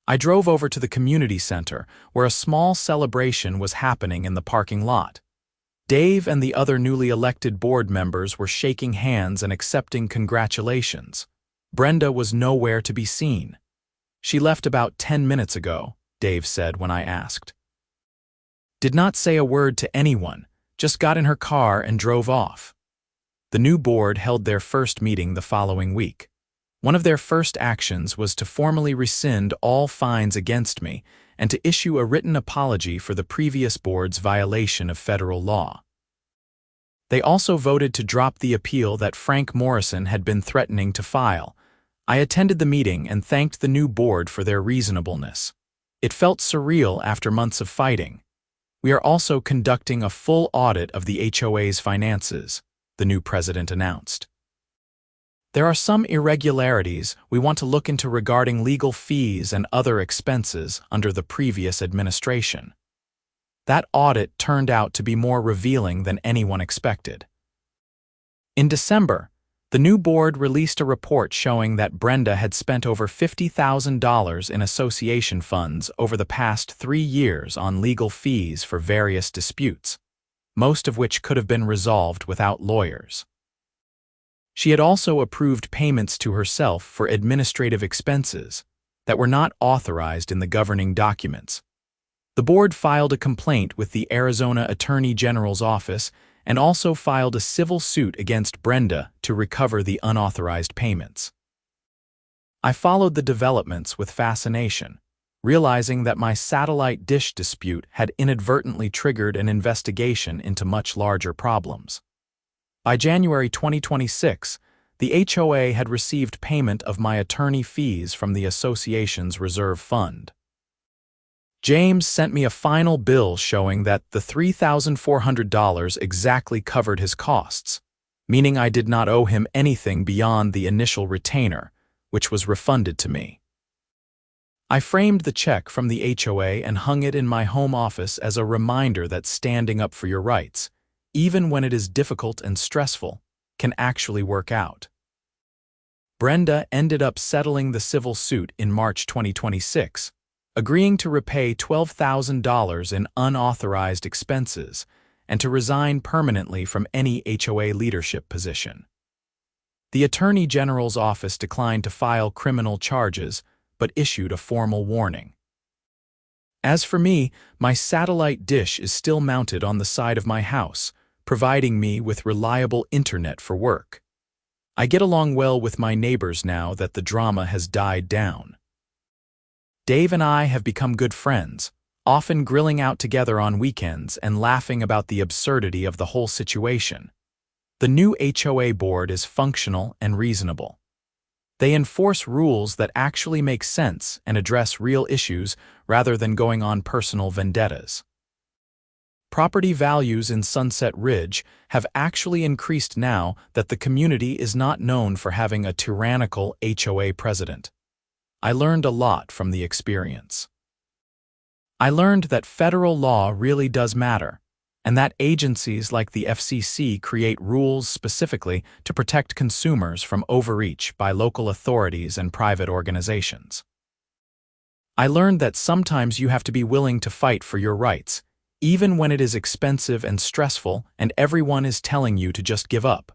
I drove over to the community center, where a small celebration was happening in the parking lot. Dave and the other newly elected board members were shaking hands and accepting congratulations. Brenda was nowhere to be seen. She left about 10 minutes ago, Dave said when I asked. Did not say a word to anyone, just got in her car and drove off. The new board held their first meeting the following week. One of their first actions was to formally rescind all fines against me and to issue a written apology for the previous board's violation of federal law. They also voted to drop the appeal that Frank Morrison had been threatening to file. I attended the meeting and thanked the new board for their reasonableness. It felt surreal after months of fighting. We are also conducting a full audit of the HOA's finances, the new president announced. There are some irregularities we want to look into regarding legal fees and other expenses under the previous administration. That audit turned out to be more revealing than anyone expected. In December, the new board released a report showing that Brenda had spent over $50,000 in association funds over the past 3 years on legal fees for various disputes, most of which could have been resolved without lawyers. She had also approved payments to herself for administrative expenses that were not authorized in the governing documents. The board filed a complaint with the Arizona Attorney General's office and also filed a civil suit against Brenda to recover the unauthorized payments. I followed the developments with fascination, realizing that my satellite dish dispute had inadvertently triggered an investigation into much larger problems. By January 2026, the HOA had received payment of my attorney fees from the association's reserve fund. James sent me a final bill showing that the $3,400 exactly covered his costs, meaning I did not owe him anything beyond the initial retainer, which was refunded to me. I framed the check from the HOA and hung it in my home office as a reminder that standing up for your rights, even when it is difficult and stressful, can actually work out. Brenda ended up settling the civil suit in March 2026, agreeing to repay $12,000 in unauthorized expenses and to resign permanently from any HOA leadership position. The Attorney General's office declined to file criminal charges but issued a formal warning. As for me, my satellite dish is still mounted on the side of my house, providing me with reliable internet for work. I get along well with my neighbors now that the drama has died down. Dave and I have become good friends, often grilling out together on weekends and laughing about the absurdity of the whole situation. The new HOA board is functional and reasonable. They enforce rules that actually make sense and address real issues rather than going on personal vendettas. Property values in Sunset Ridge have actually increased now that the community is not known for having a tyrannical HOA president. I learned a lot from the experience. I learned that federal law really does matter, and that agencies like the FCC create rules specifically to protect consumers from overreach by local authorities and private organizations. I learned that sometimes you have to be willing to fight for your rights, even when it is expensive and stressful and everyone is telling you to just give up.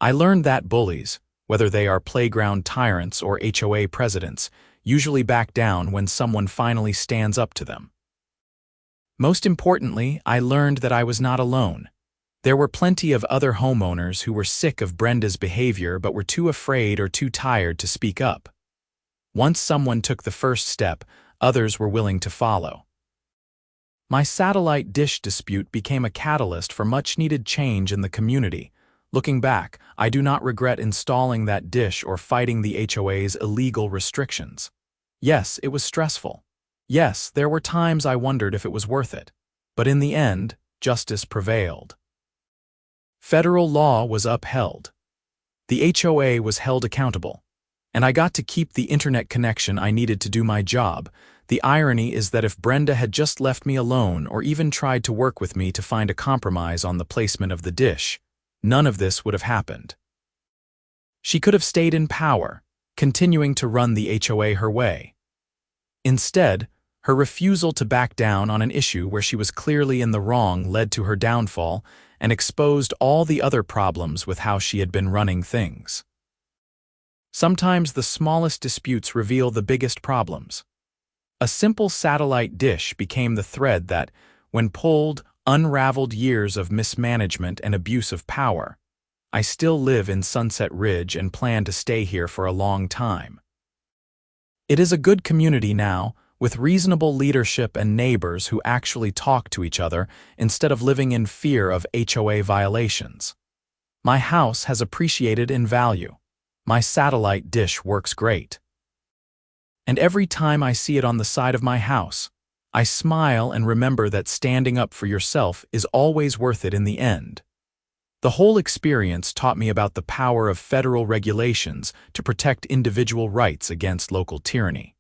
I learned that bullies, whether they are playground tyrants or HOA presidents, usually back down when someone finally stands up to them. Most importantly, I learned that I was not alone. There were plenty of other homeowners who were sick of Brenda's behavior but were too afraid or too tired to speak up. Once someone took the first step, others were willing to follow. My satellite dish dispute became a catalyst for much-needed change in the community. Looking back, I do not regret installing that dish or fighting the HOA's illegal restrictions. Yes, it was stressful. Yes, there were times I wondered if it was worth it. But in the end, justice prevailed. Federal law was upheld. The HOA was held accountable. And I got to keep the internet connection I needed to do my job. The irony is that if Brenda had just left me alone or even tried to work with me to find a compromise on the placement of the dish, none of this would have happened. She could have stayed in power, continuing to run the HOA her way. Instead, her refusal to back down on an issue where she was clearly in the wrong led to her downfall and exposed all the other problems with how she had been running things. Sometimes the smallest disputes reveal the biggest problems. A simple satellite dish became the thread that, when pulled, unraveled years of mismanagement and abuse of power. I still live in Sunset Ridge and plan to stay here for a long time. It is a good community now, with reasonable leadership and neighbors who actually talk to each other instead of living in fear of HOA violations. My house has appreciated in value. My satellite dish works great. And every time I see it on the side of my house, I smile and remember that standing up for yourself is always worth it in the end. The whole experience taught me about the power of federal regulations to protect individual rights against local tyranny.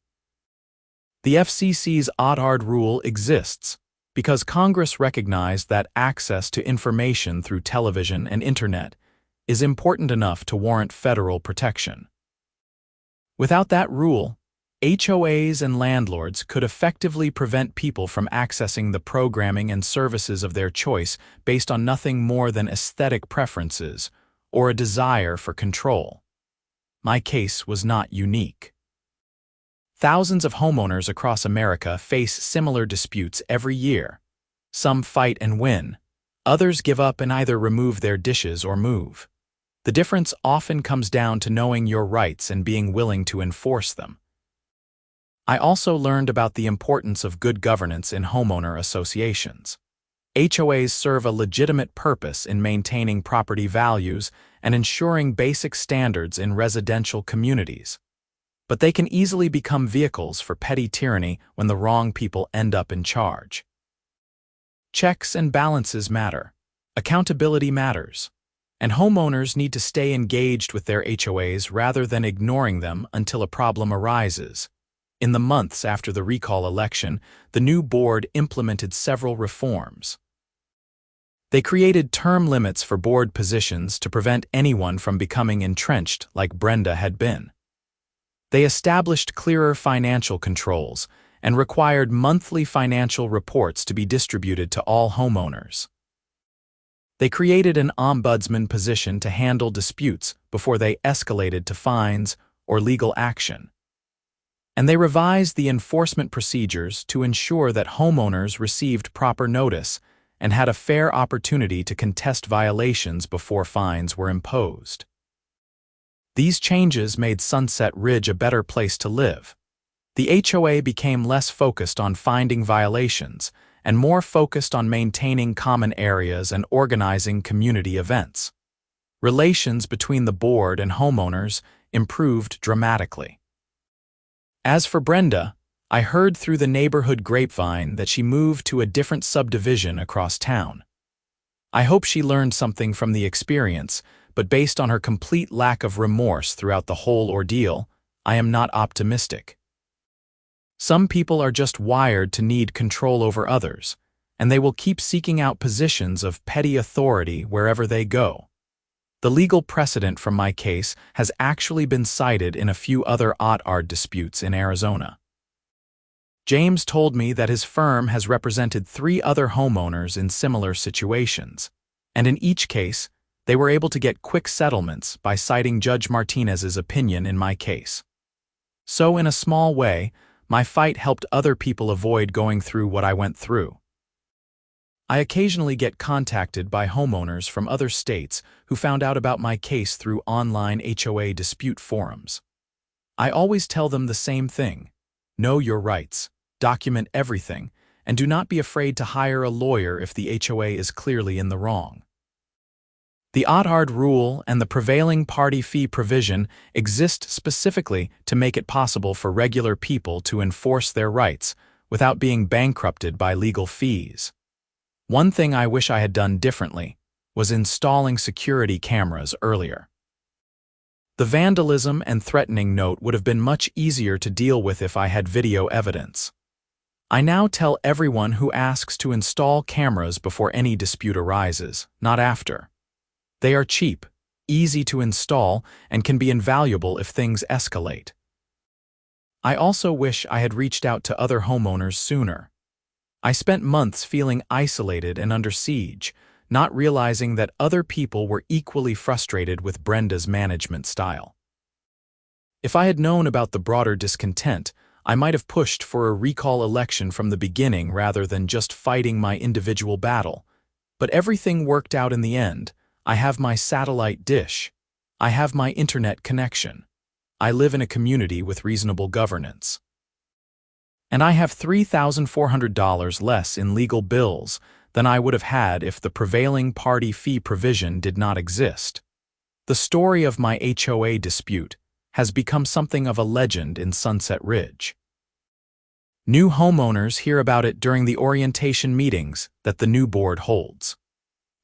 The FCC's ODRD rule exists because Congress recognized that access to information through television and internet is important enough to warrant federal protection. Without that rule, HOAs and landlords could effectively prevent people from accessing the programming and services of their choice based on nothing more than aesthetic preferences or a desire for control. My case was not unique. Thousands of homeowners across America face similar disputes every year. Some fight and win. Others give up and either remove their dishes or move. The difference often comes down to knowing your rights and being willing to enforce them. I also learned about the importance of good governance in homeowner associations. HOAs serve a legitimate purpose in maintaining property values and ensuring basic standards in residential communities. But they can easily become vehicles for petty tyranny when the wrong people end up in charge. Checks and balances matter. Accountability matters. And homeowners need to stay engaged with their HOAs rather than ignoring them until a problem arises. In the months after the recall election, the new board implemented several reforms. They created term limits for board positions to prevent anyone from becoming entrenched like Brenda had been. They established clearer financial controls and required monthly financial reports to be distributed to all homeowners. They created an ombudsman position to handle disputes before they escalated to fines or legal action. And they revised the enforcement procedures to ensure that homeowners received proper notice and had a fair opportunity to contest violations before fines were imposed. These changes made Sunset Ridge a better place to live. The HOA became less focused on finding violations and more focused on maintaining common areas and organizing community events. Relations between the board and homeowners improved dramatically. As for Brenda, I heard through the neighborhood grapevine that she moved to a different subdivision across town. I hope she learned something from the experience, but based on her complete lack of remorse throughout the whole ordeal, I am not optimistic. Some people are just wired to need control over others, and they will keep seeking out positions of petty authority wherever they go. The legal precedent from my case has actually been cited in a few other OTARD disputes in Arizona. James told me that his firm has represented 3 other homeowners in similar situations, and in each case, they were able to get quick settlements by citing Judge Martinez's opinion in my case. So in a small way, my fight helped other people avoid going through what I went through. I occasionally get contacted by homeowners from other states who found out about my case through online HOA dispute forums. I always tell them the same thing: know your rights, document everything, and do not be afraid to hire a lawyer if the HOA is clearly in the wrong. The OTARD rule and the prevailing party fee provision exist specifically to make it possible for regular people to enforce their rights without being bankrupted by legal fees. One thing I wish I had done differently was installing security cameras earlier. The vandalism and threatening note would have been much easier to deal with if I had video evidence. I now tell everyone who asks to install cameras before any dispute arises, not after. They are cheap, easy to install, and can be invaluable if things escalate. I also wish I had reached out to other homeowners sooner. I spent months feeling isolated and under siege, not realizing that other people were equally frustrated with Brenda's management style. If I had known about the broader discontent, I might have pushed for a recall election from the beginning rather than just fighting my individual battle. But everything worked out in the end. I have my satellite dish. I have my internet connection. I live in a community with reasonable governance. And I have $3,400 less in legal bills than I would have had if the prevailing party fee provision did not exist. The story of my HOA dispute has become something of a legend in Sunset Ridge. New homeowners hear about it during the orientation meetings that the new board holds.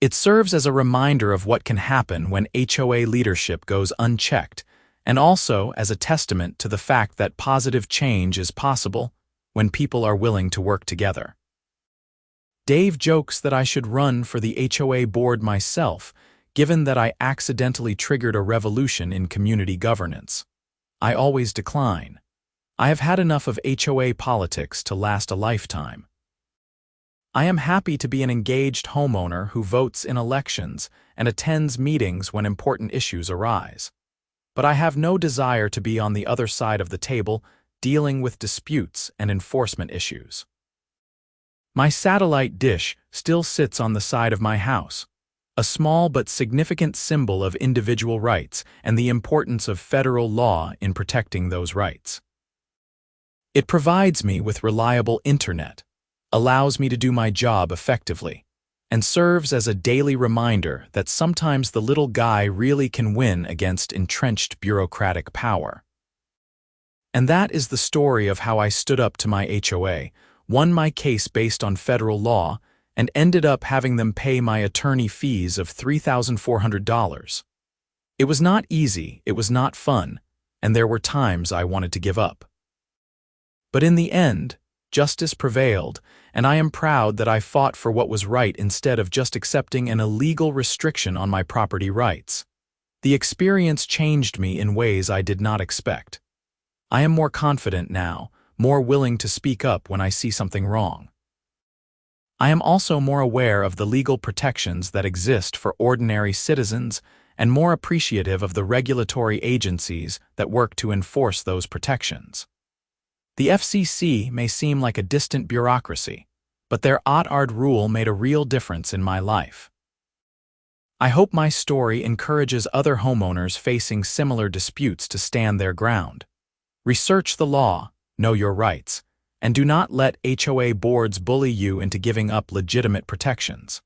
It serves as a reminder of what can happen when HOA leadership goes unchecked, and also as a testament to the fact that positive change is possible when people are willing to work together. Dave jokes that I should run for the HOA board myself, given that I accidentally triggered a revolution in community governance. I always decline. I have had enough of HOA politics to last a lifetime. I am happy to be an engaged homeowner who votes in elections and attends meetings when important issues arise. But I have no desire to be on the other side of the table dealing with disputes and enforcement issues. My satellite dish still sits on the side of my house, a small but significant symbol of individual rights and the importance of federal law in protecting those rights. It provides me with reliable internet, allows me to do my job effectively, and serves as a daily reminder that sometimes the little guy really can win against entrenched bureaucratic power. And that is the story of how I stood up to my HOA, won my case based on federal law, and ended up having them pay my attorney fees of $3,400. It was not easy, it was not fun, and there were times I wanted to give up. But in the end, justice prevailed, and I am proud that I fought for what was right instead of just accepting an illegal restriction on my property rights. The experience changed me in ways I did not expect. I am more confident now, more willing to speak up when I see something wrong. I am also more aware of the legal protections that exist for ordinary citizens and more appreciative of the regulatory agencies that work to enforce those protections. The FCC may seem like a distant bureaucracy, but their Odd rule made a real difference in my life. I hope my story encourages other homeowners facing similar disputes to stand their ground. Research the law, know your rights, and do not let HOA boards bully you into giving up legitimate protections.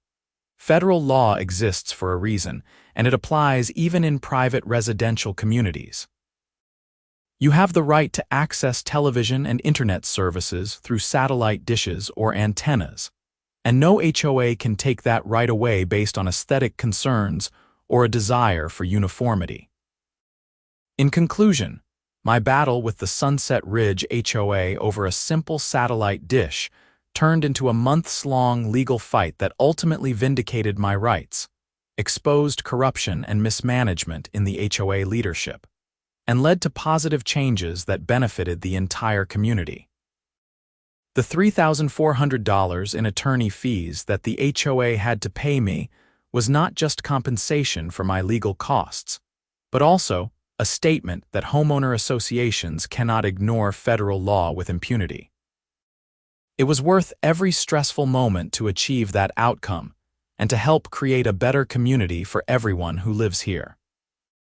Federal law exists for a reason, and it applies even in private residential communities. You have the right to access television and internet services through satellite dishes or antennas, and no HOA can take that right away based on aesthetic concerns or a desire for uniformity. In conclusion, my battle with the Sunset Ridge HOA over a simple satellite dish turned into a months-long legal fight that ultimately vindicated my rights, exposed corruption and mismanagement in the HOA leadership, and led to positive changes that benefited the entire community. The $3,400 in attorney fees that the HOA had to pay me was not just compensation for my legal costs, but also a statement that homeowner associations cannot ignore federal law with impunity. It was worth every stressful moment to achieve that outcome and to help create a better community for everyone who lives here.